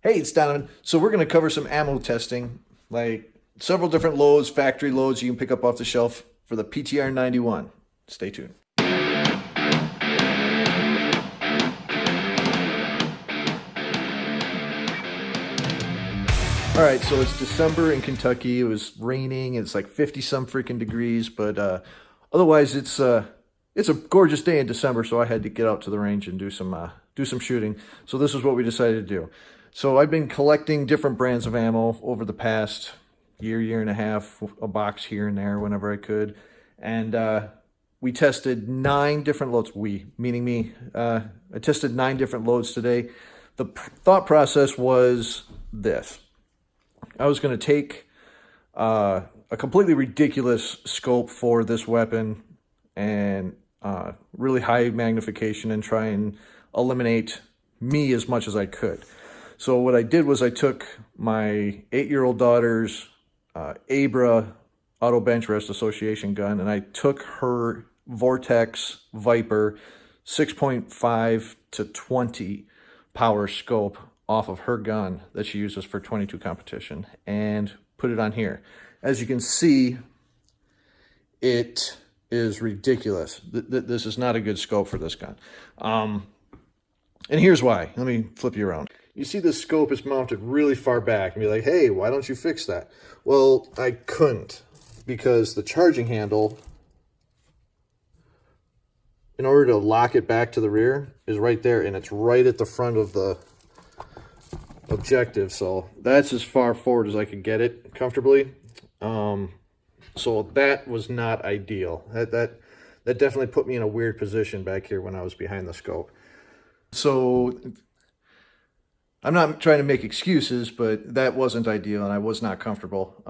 Hey, it's Donovan. So we're going to cover some ammo testing, like several different loads, factory loads you can pick up off the shelf for the PTR 91. Stay tuned. All right, so it's December in Kentucky. It was raining. It's like 50 some freaking degrees, but otherwise it's a gorgeous day in December. So I had to get out to the range and do some shooting. So this is what we decided to do. So I've been collecting different brands of ammo over the past year and a half, a box here and there whenever I could. And we tested 9 different loads. We, meaning me, I tested 9 different loads today. The thought process was this. I was going to take a completely ridiculous scope for this weapon and really high magnification and try and eliminate me as much as I could. So what I did was I took my 8-year-old daughter's Abra Auto Bench Rest Association gun, and I took her Vortex Viper 6.5 to 20 power scope off of her gun that she uses for 22 competition and put it on here. As you can see, it is ridiculous. This is not a good scope for this gun. And here's why. Let me flip you around. You see the scope is mounted really far back and be like, hey, why don't you fix that? Well, I couldn't, because the charging handle, in order to lock it back to the rear, is right there, and it's right at the front of the objective. So that's as far forward as I could get it comfortably. So that was not ideal. That definitely put me in a weird position back here when I was behind the scope. So I'm not trying to make excuses, but that wasn't ideal and I was not comfortable.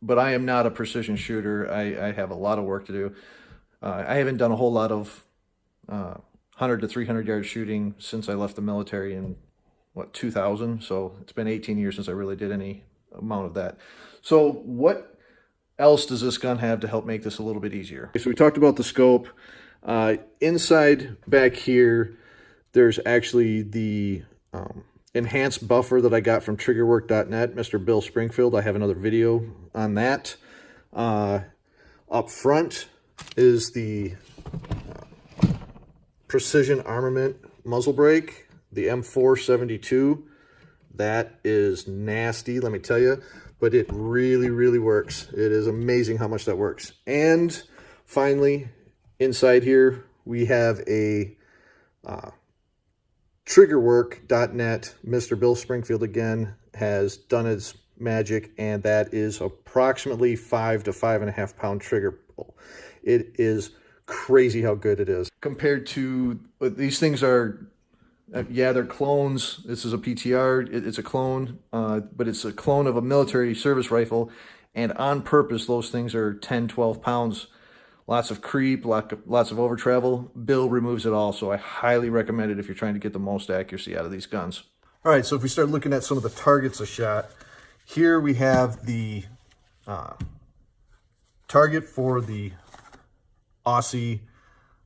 But I am not a precision shooter. I have a lot of work to do. I haven't done a whole lot of 100 to 300 yard shooting since I left the military in, 2000? So it's been 18 years since I really did any amount of that. So what else does this gun have to help make this a little bit easier? So we talked about the scope. Inside back here, there's actually the enhanced buffer that I got from triggerwork.net, Mr. Bill Springfield. I have another video on that. Up front is the Precision Armament muzzle brake, the M472. That is nasty, let me tell you, but it really works. It is amazing how much that works. And finally, inside here, we have a triggerwork.net. Mr. Bill Springfield again has done his magic, and that is approximately 5 to 5.5 pound trigger pull. It is crazy how good it is. Compared to, these things are, yeah, they're clones. This is a PTR, it's a clone, but it's a clone of a military service rifle, and on purpose, those things are 10, 12 pounds. Lots of creep, lots of over travel. Bill removes it all, so I highly recommend it if you're trying to get the most accuracy out of these guns. All right, so if we start looking at some of the targets I shot, here we have the target for the Aussie,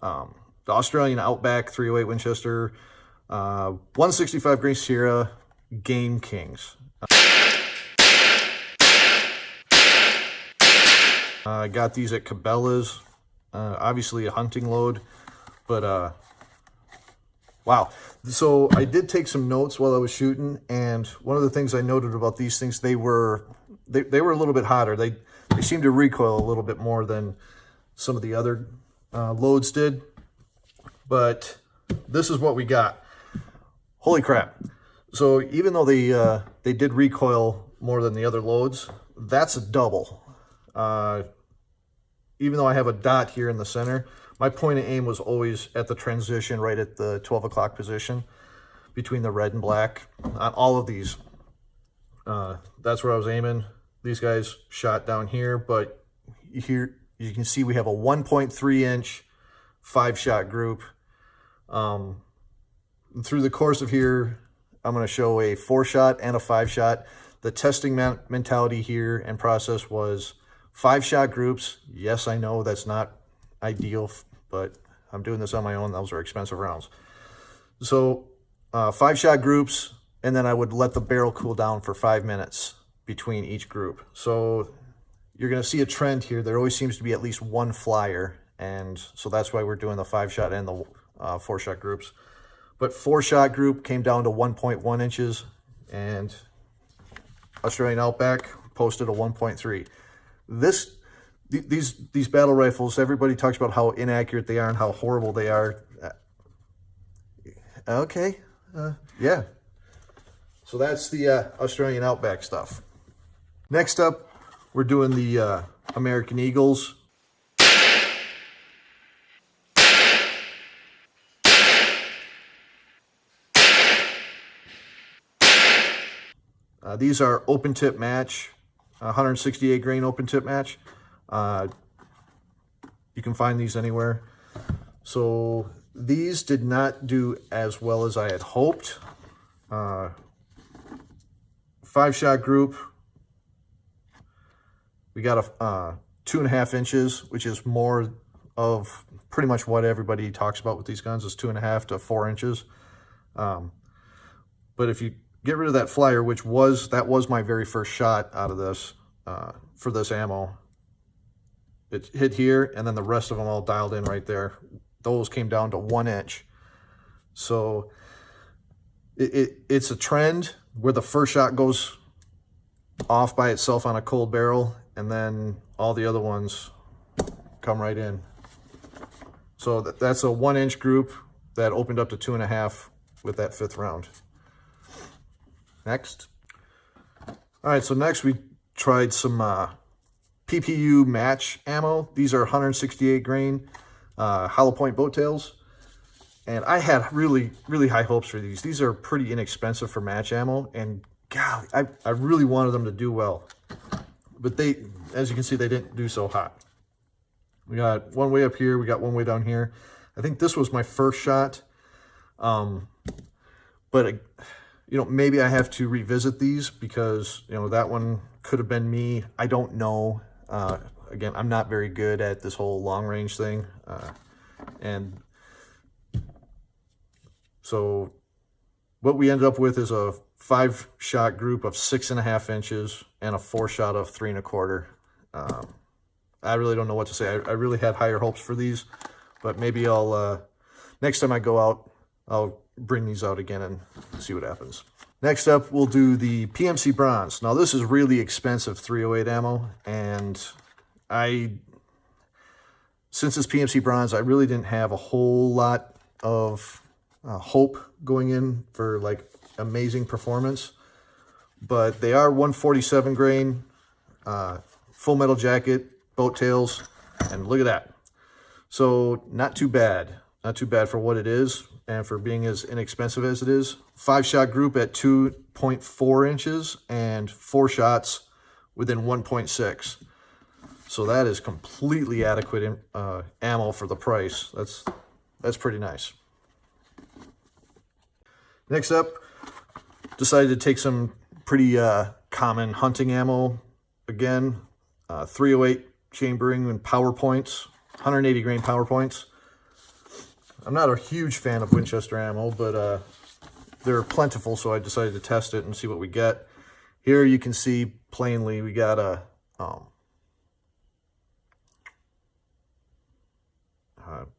the Australian Outback 308 Winchester, 165 grain Sierra Game Kings. I got these at Cabela's, obviously a hunting load, but wow. So I did take some notes while I was shooting, and one of the things I noted about these things, they were a little bit hotter. They seemed to recoil a little bit more than some of the other loads did, but this is what we got. Holy crap. So even though they did recoil more than the other loads, that's a double. Even though I have a dot here in the center, my point of aim was always at the transition right at the 12 o'clock position between the red and black on all of these. That's where I was aiming. These guys shot down here, but here you can see we have a 1.3 inch 5-shot group. Through the course of here, I'm going to show a 4-shot and a 5-shot. The testing mentality here and process was 5-shot groups. Yes, I know that's not ideal, but I'm doing this on my own. Those are expensive rounds. So 5-shot groups, and then I would let the barrel cool down for 5 minutes between each group. So you're going to see a trend here. There always seems to be at least one flyer, and so that's why we're doing the 5-shot and the 4-shot groups. But 4-shot group came down to 1.1 inches, and Australian Outback posted a 1.3. These battle rifles, everybody talks about how inaccurate they are and how horrible they are. Okay, yeah. So that's the Australian Outback stuff. Next up, we're doing the American Eagles. These are open tip match, 168 grain open tip match. You can find these anywhere. So these did not do as well as I had hoped. 5-shot group, we got a 2.5 inches, which is more of pretty much what everybody talks about with these guns, is 2.5 to 4 inches. But if you get rid of that flyer, that was my very first shot out of this, for this ammo. It hit here, and then the rest of them all dialed in right there. Those came down to 1 inch. So it's a trend where the first shot goes off by itself on a cold barrel, and then all the other ones come right in. So that's a 1 inch group that opened up to 2.5 with that 5th round. Next. All right, so next we tried some PPU match ammo. These are 168 grain hollow point boat tails. And I had really, really high hopes for these. These are pretty inexpensive for match ammo, and golly, I really wanted them to do well. But they, as you can see, they didn't do so hot. We got one way up here, we got one way down here. I think this was my first shot. But you know, maybe I have to revisit these because, you know, that one could have been me. I don't know. Again, I'm not very good at this whole long range thing. And so what we ended up with is a 5-shot group of 6.5 inches and a 4-shot of 3 1/4. I really don't know what to say. I really had higher hopes for these, but maybe I'll, next time I go out, I'll bring these out again and see what happens. Next up, we'll do the PMC Bronze. Now, this is really expensive 308 ammo, and since it's PMC Bronze, I really didn't have a whole lot of hope going in for like amazing performance, but they are 147 grain, full metal jacket, boat tails, and look at that. So not too bad for what it is and for being as inexpensive as it is. 5-shot group at 2.4 inches and 4 shots within 1.6. So that is completely adequate ammo for the price. That's pretty nice. Next up, decided to take some pretty common hunting ammo. Again, 308 chambering and power points, 180 grain power points. I'm not a huge fan of Winchester ammo, but they're plentiful, so I decided to test it and see what we get. Here you can see plainly we got a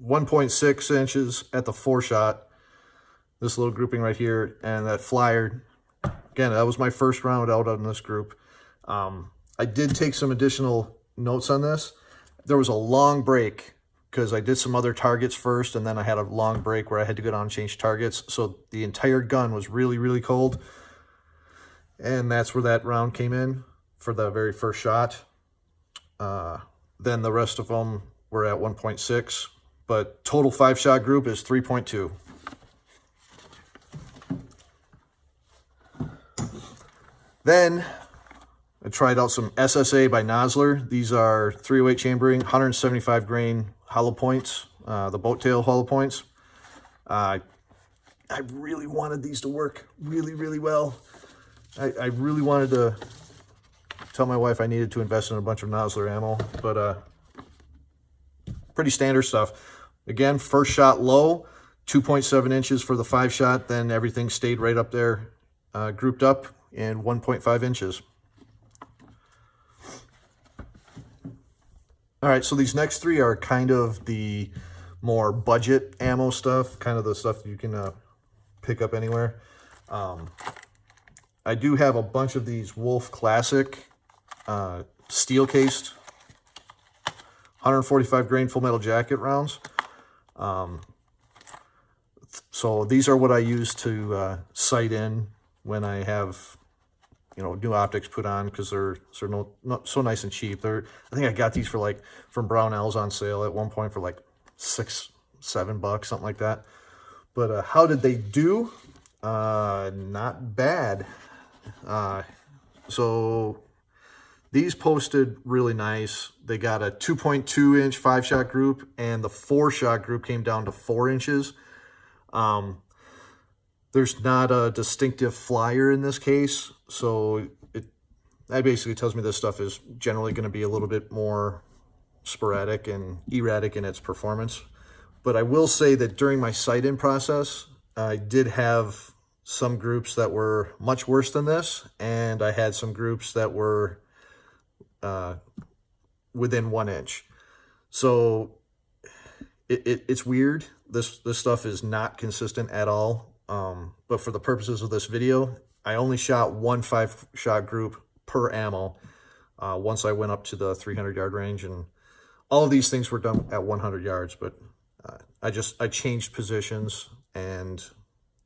1.6 inches at the 4-shot. This little grouping right here, and that flyer. Again, that was my first round out on this group. I did take some additional notes on this. There was a long break because I did some other targets first, and then I had a long break where I had to go down and change targets. So the entire gun was really, really cold. And that's where that round came in for the very first shot. Then the rest of them were at 1.6, but total 5-shot group is 3.2. Then I tried out some SSA by Nosler. These are 308 chambering, 175 grain hollow points, the boat tail hollow points. I really wanted these to work really, really well. I really wanted to tell my wife I needed to invest in a bunch of Nosler ammo, but pretty standard stuff. Again, first shot low, 2.7 inches for the 5-shot, then everything stayed right up there grouped up in 1.5 inches. All right, so these next three are kind of the more budget ammo stuff, kind of the stuff that you can pick up anywhere. I do have a bunch of these Wolf Classic steel cased 145 grain full metal jacket rounds. So these are what I use to sight in when I have, you know, new optics put on, because they're not so nice and cheap. I think I got these for like from Brownells on sale at one point for like $6-7, something like that. But how did they do? Not bad. So these posted really nice. They got a 2.2 inch 5-shot group, and the 4-shot group came down to 4 inches. There's not a distinctive flyer in this case, so that basically tells me this stuff is generally going to be a little bit more sporadic and erratic in its performance. But I will say that during my sight-in process, I did have some groups that were much worse than this, and I had some groups that were within 1 inch. So it's weird. This stuff is not consistent at all. But for the purposes of this video, I only shot one 5-shot group per ammo once I went up to the 300-yard range, and all of these things were done at 100 yards. But I changed positions, and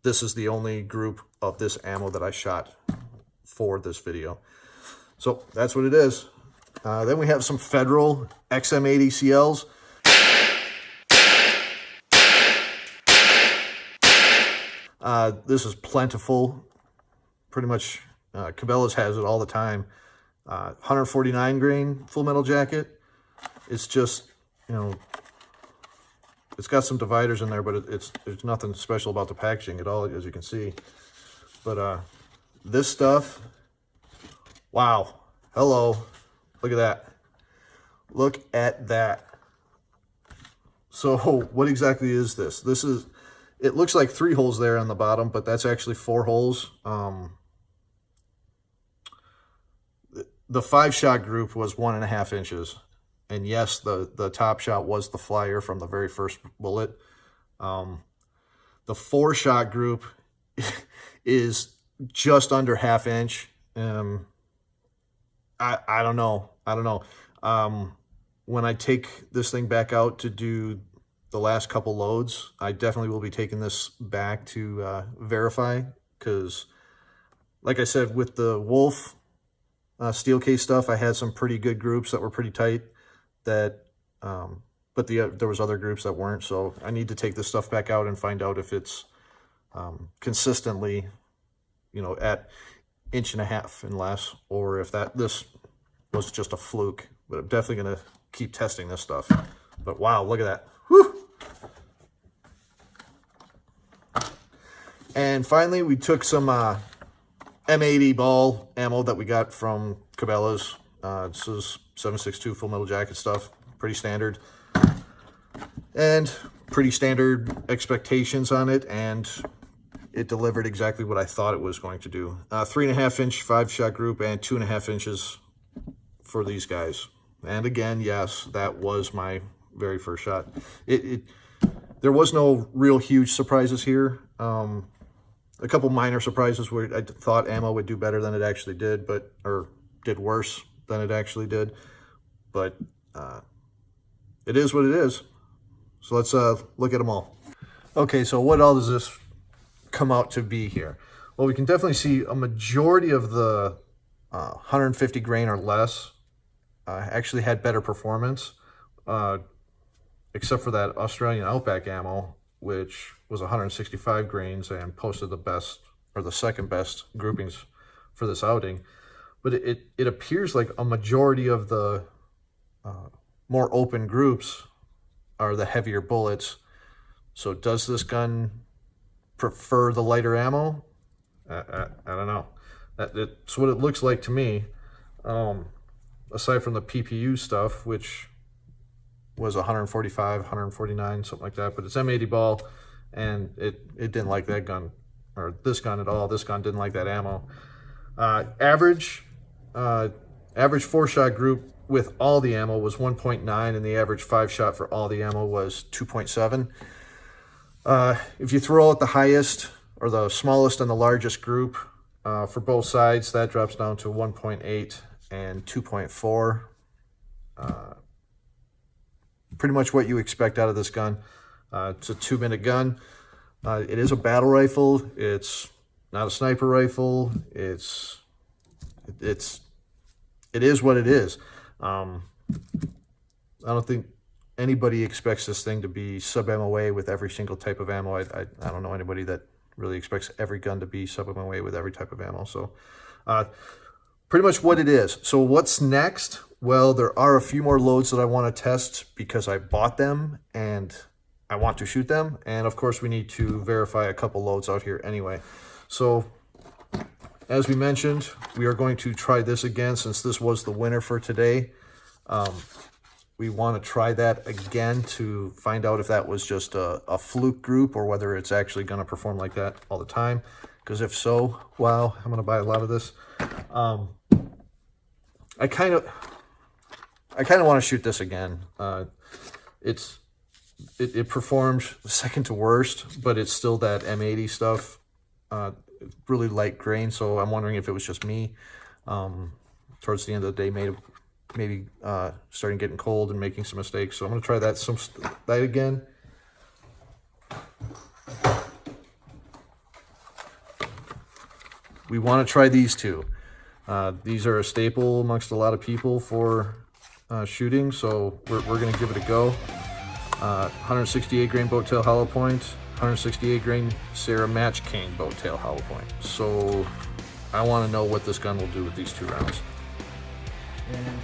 this is the only group of this ammo that I shot for this video. So that's what it is. Then we have some Federal XM80 CLs. This is plentiful. Pretty much Cabela's has it all the time. 149 grain full metal jacket. It's just, you know, it's got some dividers in there, but there's nothing special about the packaging at all, as you can see. But this stuff, wow, hello, look at that. Look at that. So what exactly is this? It looks like 3 holes there on the bottom, but that's actually 4 holes. The 5-shot group was 1.5 inches. And yes, the top shot was the flyer from the very first bullet. The 4-shot group is just under 1/2 inch. I don't know. When I take this thing back out to do the last couple loads, I definitely will be taking this back to verify, because like I said, with the Wolf steel case stuff, I had some pretty good groups that were pretty tight, that but there was other groups that weren't. So I need to take this stuff back out and find out if it's consistently, you know, at 1.5 inches and less, or if this was just a fluke. But I'm definitely going to keep testing this stuff. But wow, look at that. Whew. And finally, we took some M80 ball ammo that we got from Cabela's. This is 7.62 full metal jacket stuff, pretty standard. And pretty standard expectations on it, and it delivered exactly what I thought it was going to do. 3.5 inch 5-shot group and 2.5 inches for these guys. And again, yes, that was my very first shot. There was no real huge surprises here. A couple minor surprises where I thought ammo would do better than it actually did, or did worse than it actually did. But it is what it is. So let's look at them all. Okay, so what all does this come out to be here? Well, we can definitely see a majority of the 150 grain or less actually had better performance, except for that Australian Outback ammo, which was 165 grains and posted the best, or the second best groupings for this outing. But it appears like a majority of the more open groups are the heavier bullets. So does this gun prefer the lighter ammo? I don't know. That's what it looks like to me. Aside from the PPU stuff, which was 145, 149, something like that. But it's M80 ball, and it didn't like that gun or this gun at all. This gun didn't like that ammo. Average 4-shot group with all the ammo was 1.9, and the average 5-shot for all the ammo was 2.7. If you throw out the highest or the smallest and the largest group for both sides, that drops down to 1.8 and 2.4. Pretty much what you expect out of this gun. It's a 2-minute gun. It is a battle rifle. It's not a sniper rifle. It is what it is. I don't think anybody expects this thing to be sub-MOA with every single type of ammo. I don't know anybody that really expects every gun to be sub-MOA with every type of ammo. So pretty much what it is. So what's next? Well, there are a few more loads that I want to test because I bought them and I want to shoot them. And of course we need to verify a couple loads out here anyway. So as we mentioned, we are going to try this again since this was the winner for today. We want to try that again to find out if that was just a fluke group or whether it's actually going to perform like that all the time. Because if so, wow, I'm going to buy a lot of this. I kind of want to shoot this again. It performed second to worst, but it's still that M80 stuff. Really light grain, so I'm wondering if it was just me. Towards the end of the day, maybe starting getting cold and making some mistakes. So I'm going to try that again. We want to try these two. These are a staple amongst a lot of people for shooting, so we're going to give it a go. 168 grain boat tail hollow point, 168 grain Sarah Match Cane boat tail hollow point. So I want to know what this gun will do with these 2 rounds. And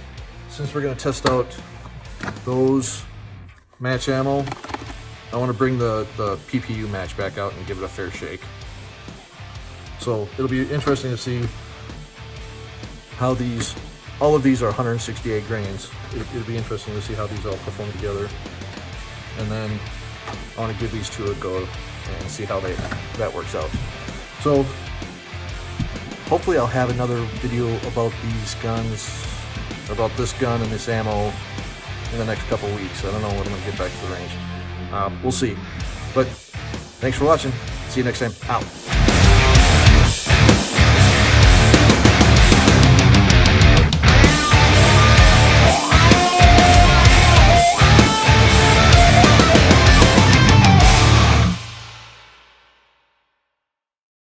since we're going to test out those match ammo, I want to bring the PPU match back out and give it a fair shake. So it'll be interesting to see how all of these are 168 grains. It'll be interesting to see how these all perform together. And then I want to give these 2 a go and see how that works out. So hopefully I'll have another video about these guns, about this gun and this ammo in the next couple weeks. I don't know when I'm going to get back to the range. We'll see. But thanks for watching. See you next time. Out.